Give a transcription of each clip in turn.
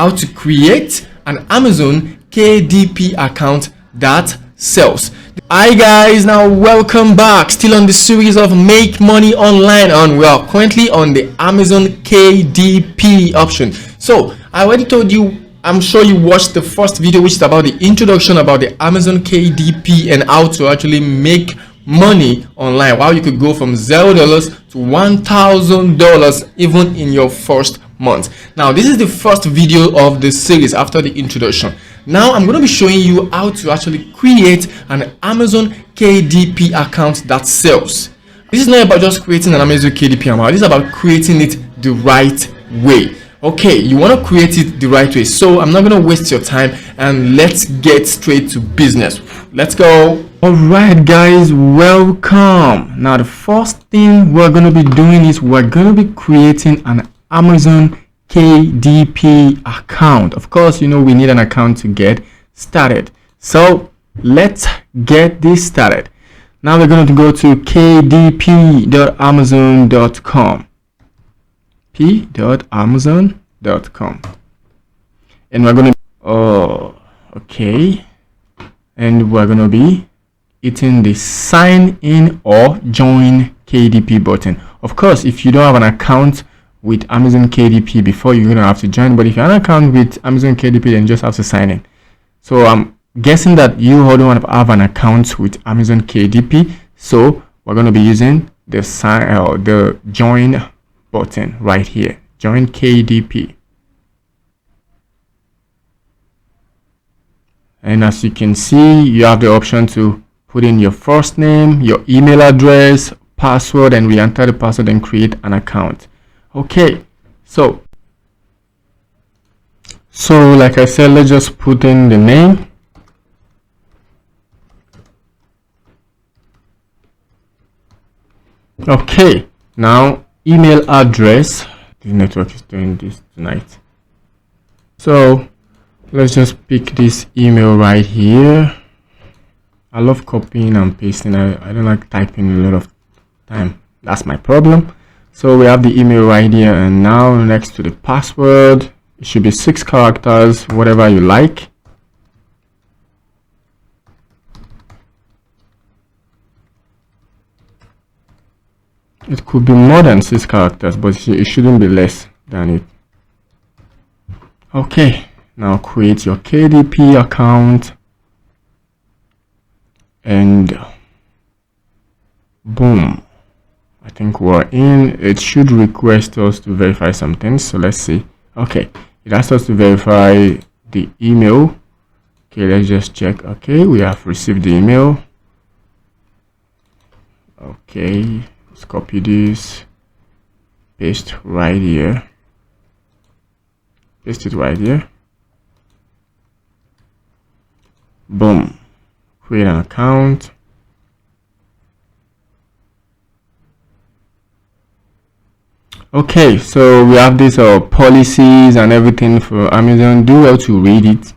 how to create an Amazon KDP account that sells. Hi guys, now welcome back. Still on the series of make money online, and we are currently on the Amazon KDP option. So I already told you, I'm sure you watched the first video, which is about the introduction about the Amazon KDP and how to actually make money online, how you could go from $0 to $1,000 even in your first month. Now this is the first video of the series after the introduction. Now I'm going to be showing you how to actually create an Amazon KDP account that sells. This is not about just creating an Amazon KDP account. This is about creating it the right way. Okay, you want to create it the right way. So I'm not going to waste your time, and let's get straight to business. Let's go. Alright guys, welcome. Now the first thing we're going to be doing is we're going to be creating an Amazon KDP account. Of course, you know we need an account to get started. So let's get this started. Now we're going to go to kdp.amazon.com, p.amazon.com, and we're going to and we're going to be hitting the sign in or join KDP button. Of course, if you don't have an account with Amazon KDP before, you're gonna have to join, but if you have an account with Amazon KDP, then you just have to sign in. So I'm guessing that you already want to have an account with Amazon KDP, so we're going to be using the sign or the join button right here, join KDP. And as you can see, you have the option to put in your first name, your email address, password, and we enter the password and create an account. Okay, so like I said, let's just put in the name. Okay, now email address. The network is doing this tonight, so let's just pick this email right here. I love copying and pasting. I don't like typing a lot of time. That's my problem. So we have the email right here, and now next to the password, it should be 6 characters, whatever you like. It could be more than 6 characters, but it shouldn't be less than it. Okay, now create your KDP account, and boom. I think we're in. It should request us to verify something, so let's see. Okay, it asks us to verify the email. Okay, let's just check. Okay, we have received the email. Okay, let's copy this, paste right here, paste it right here. Boom, create an account. Okay, so we have these policies and everything for Amazon. Do well to read it.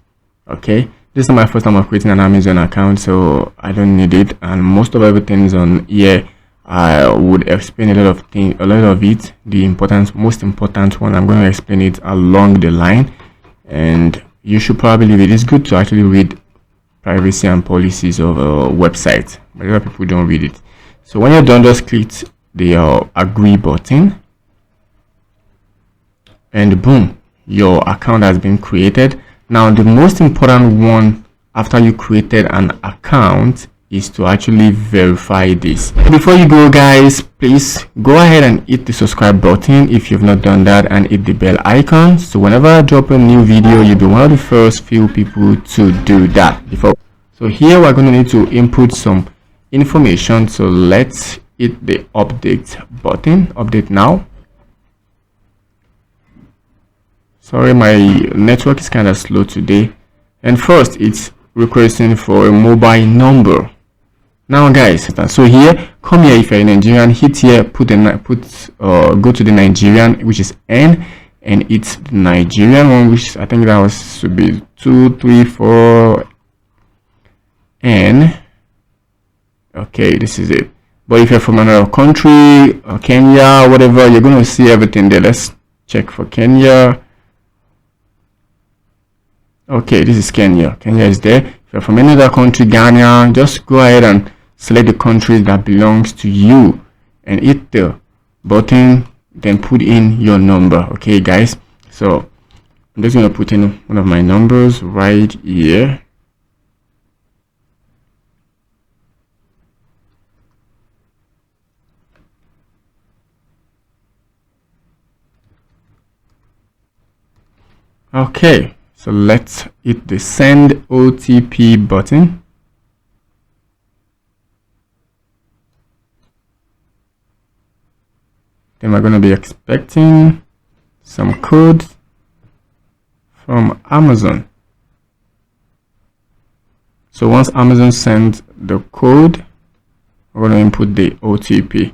Okay, this is my first time of creating an Amazon account, so I don't need it, and most of everything is on here. I would explain a lot of it. The most important one, I'm going to explain it along the line, and you should probably read it. It's good to actually read privacy and policies of a website, but a lot of people don't read it. So when you're done, just click the agree button, and boom, your account has been created. Now the most important one after you created an account is to actually verify this. Before you go guys, please go ahead and hit the subscribe button if you've not done that, and hit the bell icon, so whenever I drop a new video, you'll be one of the first few people to do that. So here we're going to need to input some information, so let's hit the update button. Update now. Sorry, my network is kind of slow today. And first, it's requesting for a mobile number. Now guys, so here, come here if you're in Nigerian, hit here, go to the Nigerian, which is N, and it's the Nigerian one, which I think that should be 234 N. Okay, this is it. But if you're from another country, Kenya, whatever, you're going to see everything there. Let's check for Kenya. Okay, this is Kenya. Kenya is there. If you're from any other country, Ghana, just go ahead and select the country that belongs to you and hit the button, then put in your number. Okay guys, so I'm just going to put in one of my numbers right here. Okay, so let's hit the send OTP button. Then we're going to be expecting some code from Amazon. So once Amazon sends the code, we're going to input the OTP.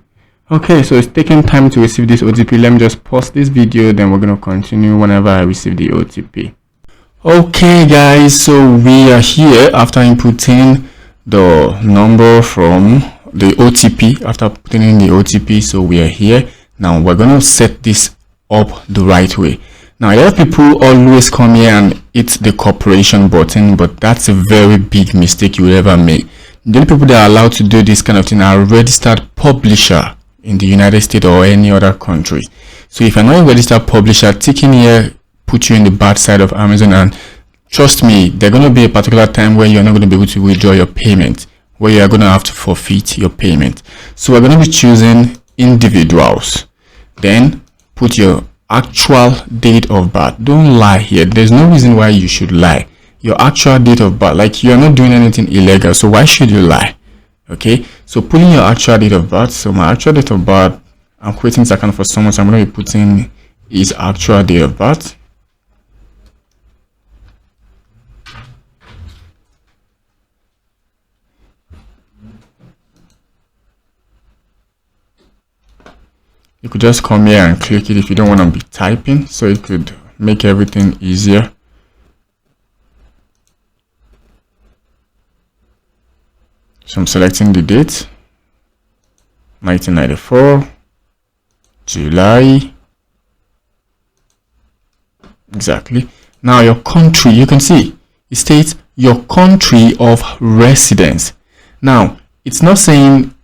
Okay, so it's taking time to receive this OTP. Let me just pause this video, then we're going to continue whenever I receive the OTP. Okay guys, so we are here after inputting the number from the OTP. After putting in the OTP, so we are here. Now we're going to set this up the right way. Now a lot of people always come here and hit the corporation button, but that's a very big mistake you will ever make. The only people that are allowed to do this kind of thing are registered publisher in the United States or any other country. So if you're not a registered publisher, ticking here put you in the bad side of Amazon, and trust me, there's going to be a particular time where you're not going to be able to withdraw your payment, where you're going to have to forfeit your payment. So we're going to be choosing individuals, then put your actual date of birth. Don't lie here. There's no reason why you should lie. Your actual date of birth, like you're not doing anything illegal, so why should you lie? Okay, so put in your actual date of birth. So my actual date of birth, I'm creating this account for someone, so I'm going to be putting his actual date of birth. You could just come here and click it if you don't want to be typing, so it could make everything easier. So I'm selecting the date, 1994, July, exactly. Now your country, you can see it states your country of residence. Now it's not saying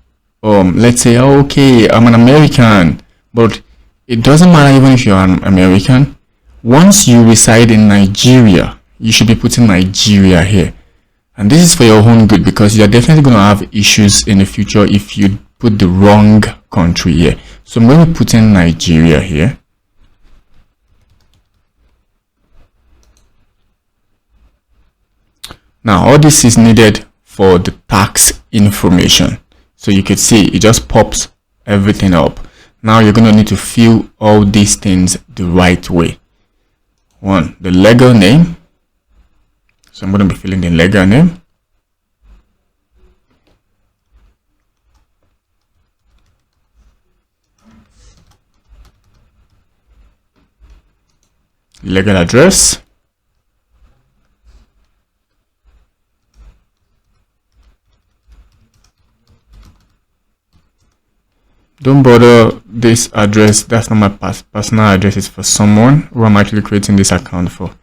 let's say, okay, I'm an American, but it doesn't matter even if you're an American. Once you reside in Nigeria, you should be putting Nigeria here. And this is for your own good, because you're definitely going to have issues in the future if you put the wrong country here. So I'm going to put in Nigeria here. Now all this is needed for the tax information. So you could see it just pops everything up. Now you're going to need to fill all these things the right way. One, the legal name. So I'm going to be filling the legal name. Legal address. Don't bother this address, that's not my personal address, it's for someone who I'm actually creating this account for.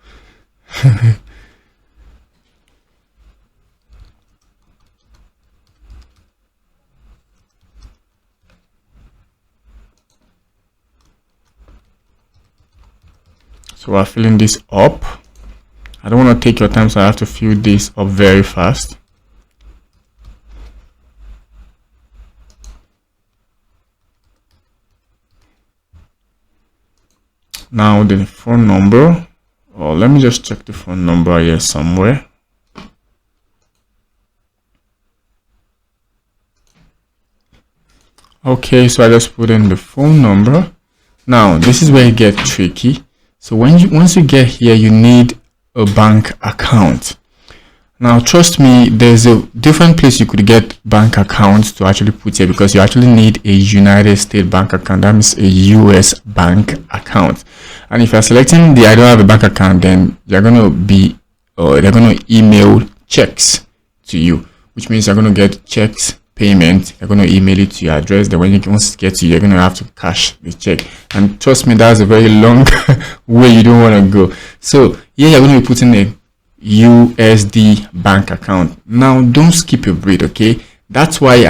So we're filling this up. I don't want to take your time, so I have to fill this up very fast. Now the phone number, or let me just check the phone number here somewhere. Okay, so I just put in the phone number. Now this is where it gets tricky. So once you get here, you need a bank account. Now trust me, there's a different place you could get bank accounts to actually put here, because you actually need a United States bank account. That means a US bank account. And if you're selecting the I don't have a bank account, then you're gonna be they're gonna email checks to you, which means you're gonna get checks payment. They're gonna email it to your address. Then when you once it gets to you, you're gonna have to cash the check. And trust me, that's a very long way you don't want to go. So here you're gonna be putting a USD bank account. Now don't skip a beat, okay? That's why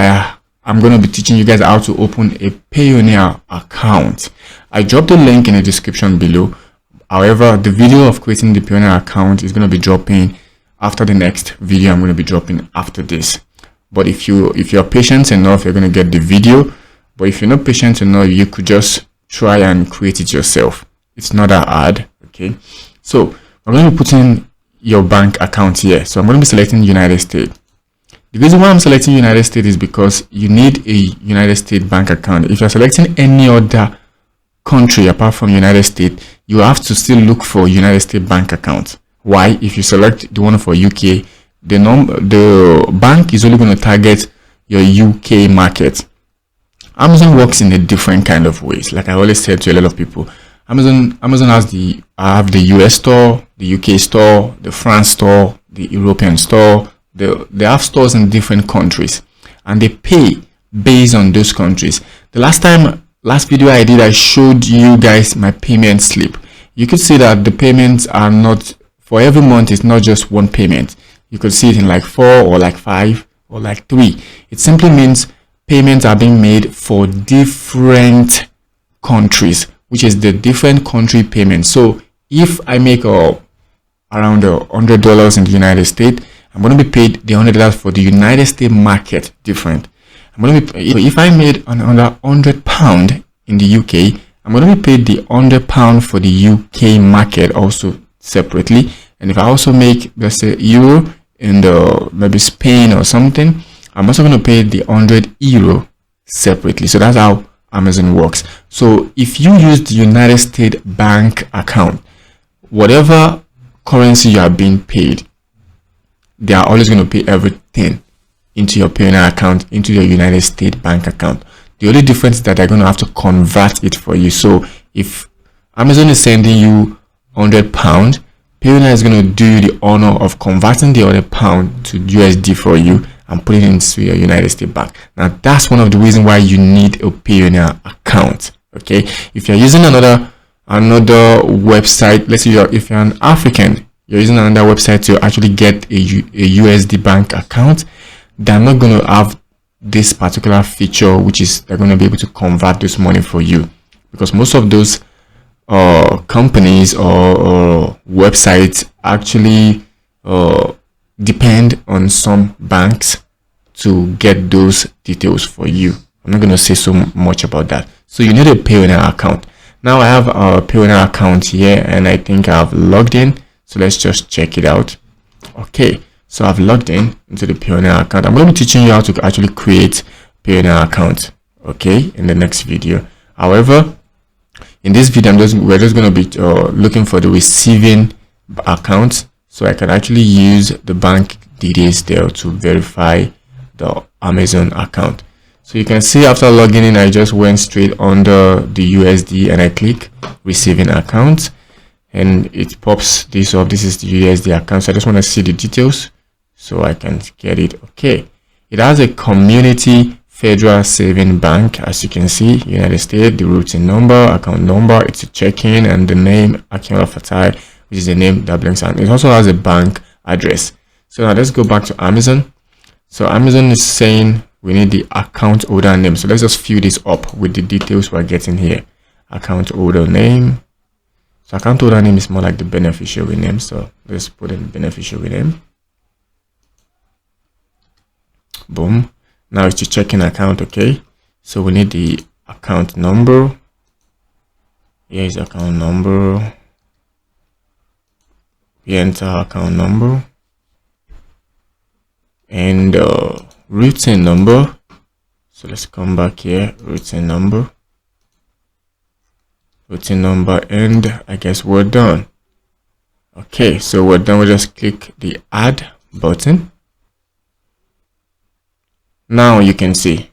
I'm going to be teaching you guys how to open a Payoneer account. I dropped the link in the description below. However, the video of creating the Payoneer account is going to be dropping after the next video I'm going to be dropping after this. But if you're patient enough, you're going to get the video. But if you're not patient enough, you could just try and create it yourself. It's not that hard, okay? So we're going to put in your bank account here. So I'm going to be selecting United States. The reason why I'm selecting United States is because you need a United States bank account. If you're selecting any other country apart from United States, you have to still look for United States bank account. Why? If you select the one for UK, the bank is only going to target your UK market. Amazon works in a different kind of ways. Like I always said to a lot of people, Amazon has the US store, the UK store, the France store, the European store. They have stores in different countries, and they pay based on those countries. The last video I did, I showed you guys my payment slip. You could see that the payments are not for every month. It's not just one payment. You could see it in like 4 or like 5 or like 3. It simply means payments are being made for different countries, which is the different country payment. So if I make around $100 in the United States, I'm going to be paid the $100 for the United States market different. I'm going to be, if I made another £100 in the UK, I'm going to be paid the £100 for the UK market also separately. And if I also make, let's say, euro in the maybe Spain or something, I'm also going to pay the €100 separately. So that's how Amazon works. So if you use the United States bank account, whatever currency you are being paid, they are always going to pay everything into your Payoneer account, into your United States bank account. The only difference is that they're going to have to convert it for you. So if Amazon is sending you £100, Payoneer is going to do you the honor of converting the £100 to USD for you and putting it into your United States bank. Now that's one of the reasons why you need a Payoneer account. Okay, if you're using another website, let's say if you're an African, you're using another website to actually get a USD bank account, they're not going to have this particular feature, which is they're going to be able to convert this money for you, because most of those companies or websites actually depend on some banks to get those details for you. I'm not going to say so much about that. So you need a Payoneer account. Now I have a Payoneer account here, and I think I've logged in. So let's just check it out. Okay, so I've logged in into the Payoneer account. I'm going to be teaching you how to actually create Payoneer account, okay, in the next video. However, in this video, we're just going to be looking for the receiving account, so I can actually use the bank details there to verify the Amazon account. So you can see after logging in, I just went straight under the USD and I click receiving account, and it pops this up. This is the USD account. So I just want to see the details so I can get it. Okay, it has a community federal saving bank, as you can see, United States, the routing number, account number, it's a checking, and the name Akinola Fatai, which is the name that belongs, and it also has a bank address. So now let's go back to Amazon. So Amazon is saying we need the account holder name. So let's just fill this up with the details we're getting here. Account holder name. So account holder name is more like the beneficiary name. So let's put in beneficiary name. Boom. Now it's the checking account. Okay. So we need the account number. Here is account number. We enter account number. And routing number. So let's come back here, routing number, and I guess we're done. Okay, so we're done. We'll just click the add button. Now you can see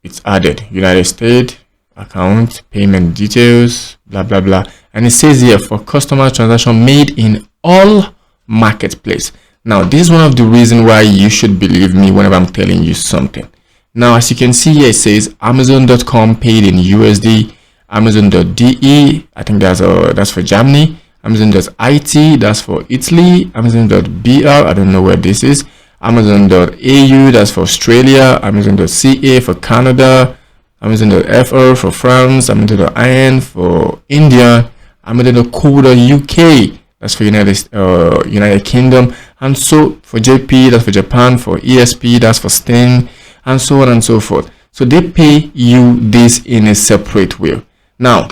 it's added. United States account, payment details, blah blah blah, and it says here for customer transaction made in all marketplace. Now this is one of the reasons why you should believe me whenever I'm telling you something. Now as you can see here, it says Amazon.com paid in USD, Amazon.de, I think that's for Germany, Amazon.it, that's for Italy. Amazon.br, I don't know where this is. Amazon.au, that's for Australia. Amazon.ca for Canada. Amazon.fr for France. Amazon.in for India. Amazon.co.uk, that's for United Kingdom. And so for JP, that's for Japan. For ESP, that's for Spain, and so on and so forth. So they pay you this in a separate way. Now,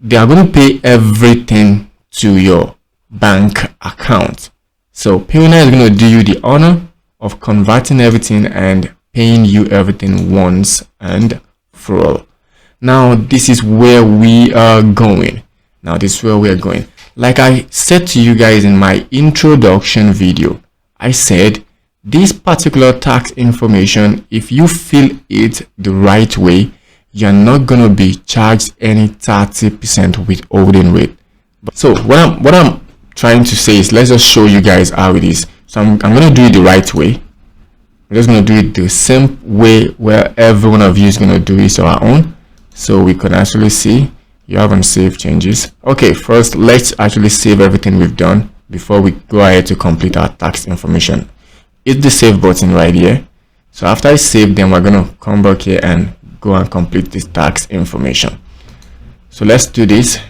they are going to pay everything to your bank account. So Payoneer is going to do you the honor of converting everything and paying you everything once and for all. Now, this is where we are going. Like I said to you guys in my introduction video, I said this particular tax information, if you fill it the right way, you're not going to be charged any 30% withholding rate. So what I'm trying to say is, let's just show you guys how it is. So I'm going to do it the right way. I'm just going to do it the same way where every one of you is going to do it our own, so we can actually see you haven't saved changes. Okay, first let's actually save everything we've done before we go ahead to complete our tax information. Hit the save button right here. So after I save them, we're going to come back here and go and complete this tax information. So let's do this.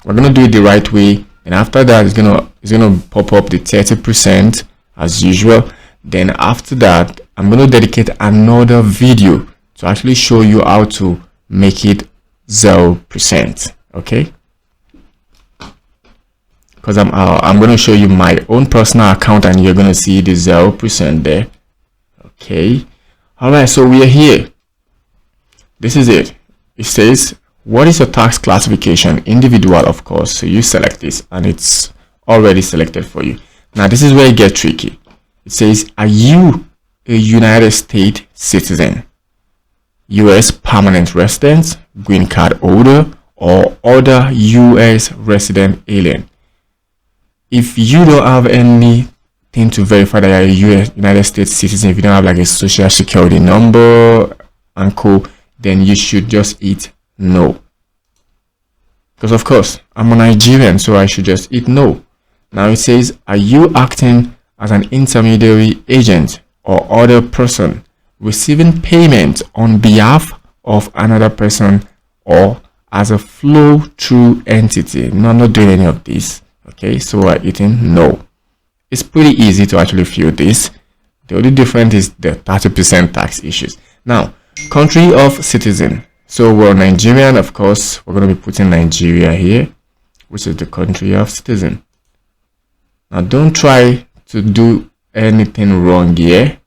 We're going to do it the right way, and after that it's going to pop up the 30% as usual. Then after that, I'm going to dedicate another video to actually show you how to make it 0%. Okay, because I'm going to show you my own personal account, and you're going to see the 0% there. Okay, all right, so we are here. This is it. It says, what is your tax classification? Individual, of course. So you select this and it's already selected for you. Now this is where it gets tricky. It says, are you a United States citizen, US permanent resident, green card holder, or other US resident alien? If you don't have anything to verify that you're a United States citizen, if you don't have like a social security number and co, then you should just hit no. Because of course I'm a Nigerian, so I should just hit no. Now it says, are you acting as an intermediary agent or other person receiving payment on behalf of another person, or as a flow through entity? No, I'm not doing any of this. Okay, so we're hitting no. It's pretty easy to actually fill this. The only difference is the 30% tax issues. Now, country of citizen. So we're Nigerian, of course. We're going to be putting Nigeria here, which is the country of citizen. Now, don't try to do anything wrong here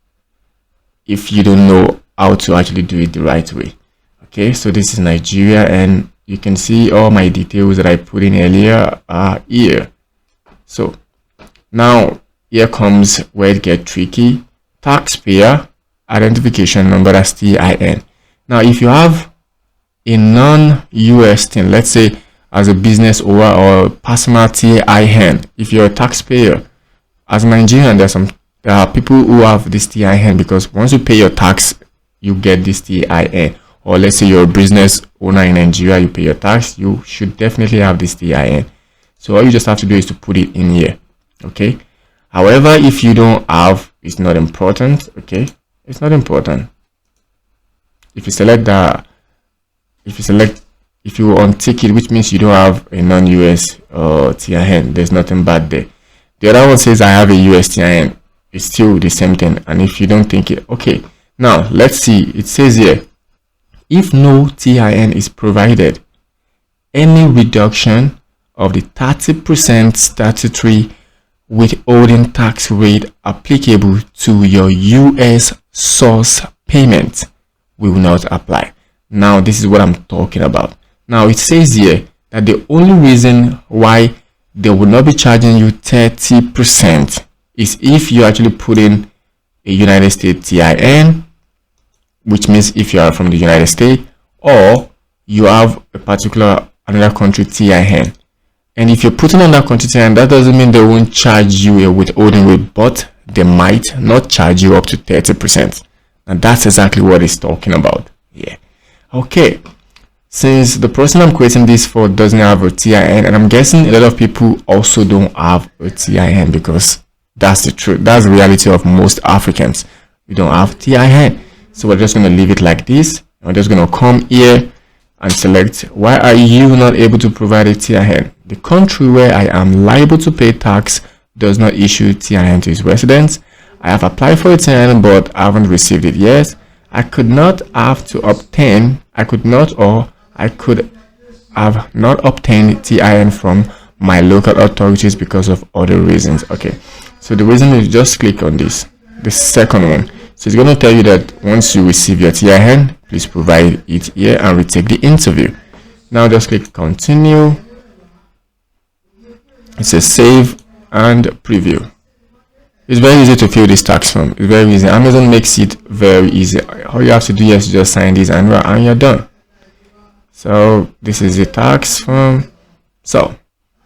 if you don't know how to actually do it the right way. Okay, so this is Nigeria, and you can see all my details that I put in earlier are here. So now here comes where it gets tricky. Taxpayer identification number, that's TIN. Now if you have non-US thing, let's say as a business owner or personal TIN, if you're a taxpayer as a Nigerian, there are people who have this TIN, because once you pay your tax you get this TIN. Or let's say you're a business owner in Nigeria, you pay your tax, you should definitely have this TIN. So all you just have to do is to put it in here. Okay, however, if you don't have, it's not important. Okay, it's not important. If you select that, if you untick it, which means you don't have a non-US TIN, there's nothing bad there. The other one says I have a US TIN, it's still the same thing. And if you don't think it, okay, now let's see. It says here, if no TIN is provided, any reduction of the 30% statutory withholding tax rate applicable to your US source payment will not apply. Now this is what I'm talking about. Now it says here that the only reason why they will not be charging you 30% is if you actually put in a United States TIN, which means if you are from the United States, or you have a particular another country TIN. And if you're putting on that country TIN, that doesn't mean they won't charge you a withholding rate, but they might not charge you up to 30%. And that's exactly what it's talking about. Yeah. Okay. since the person I'm creating this for doesn't have a TIN, and I'm guessing a lot of people also don't have a TIN, because that's the truth, that's the reality of most Africans. We don't have TIN. So we're just going to leave it like this. I'm just going to come here and select, why are you not able to provide a TIN? The country where I am liable to pay tax does not issue TIN to its residents. I have applied for a TIN but I haven't received it yet. I could not have not obtained TIN from my local authorities because of other reasons. Okay, so the reason is, just click on this, the second one. So it's going to tell you that once you receive your TIN, please provide it here and retake the interview. Now just click continue. It says save and preview. It's very easy to fill this tax form. It's very easy. Amazon makes it very easy. All you have to do is just sign this and you're done. So this is the tax form. So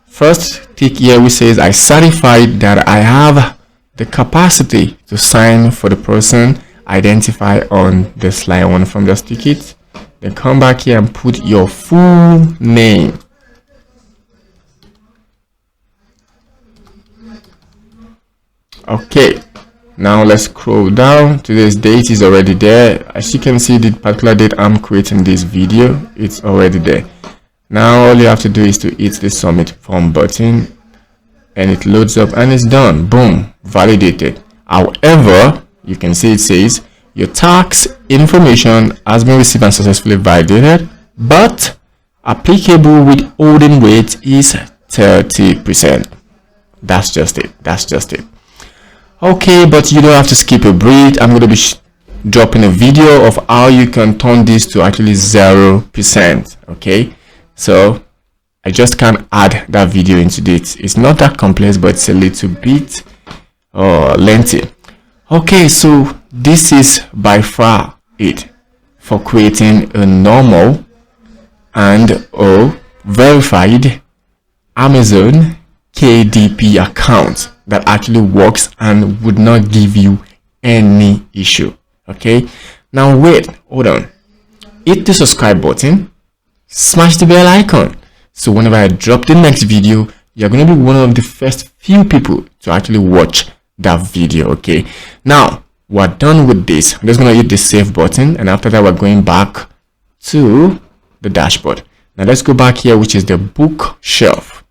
first tick here which says I certified that I have the capacity to sign for the person identified on the slide one from the ticket. Then come back here and put your full name. Okay, now let's scroll down. Today's date is already there. As you can see, the particular date I'm creating this video, it's already there. Now all you have to do is to hit the submit form button and it loads up and it's done. Boom, validated. However, you can see it says your tax information has been received and successfully validated, but applicable withholding rate is 30%. That's just it. Okay, but you don't have to skip a beat. I'm going to be dropping a video of how you can turn this to actually 0%. Okay, so I just can't add that video into this. It's not that complex, but it's a little bit lengthy. Okay, so this is by far it for creating a normal and verified Amazon KDP account that actually works and would not give you any issue. Okay, now wait, hold on, hit the subscribe button, smash the bell icon, so whenever I drop the next video, you're going to be one of the first few people to actually watch that video. Okay, now we're done with this. I'm just going to hit the save button, and after that we're going back to the dashboard. Now let's go back here, which is the bookshelf.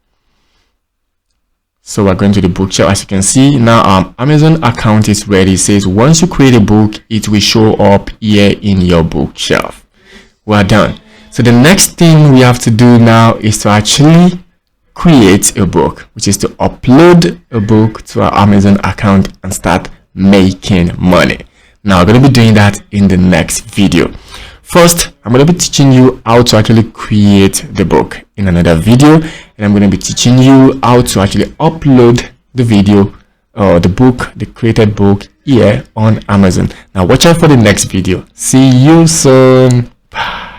So we're going to the bookshelf. As you can see now, our Amazon account is ready. It says once you create a book, it will show up here in your bookshelf. We're done. So the next thing we have to do now is to actually create a book, which is to upload a book to our Amazon account and start making money. Now we're going to be doing that in the next video. First, I'm going to be teaching you how to actually create the book in another video, and I'm going to be teaching you how to actually upload the video or the book, the created book, here on Amazon. Now watch out for the next video. See you soon. Bye.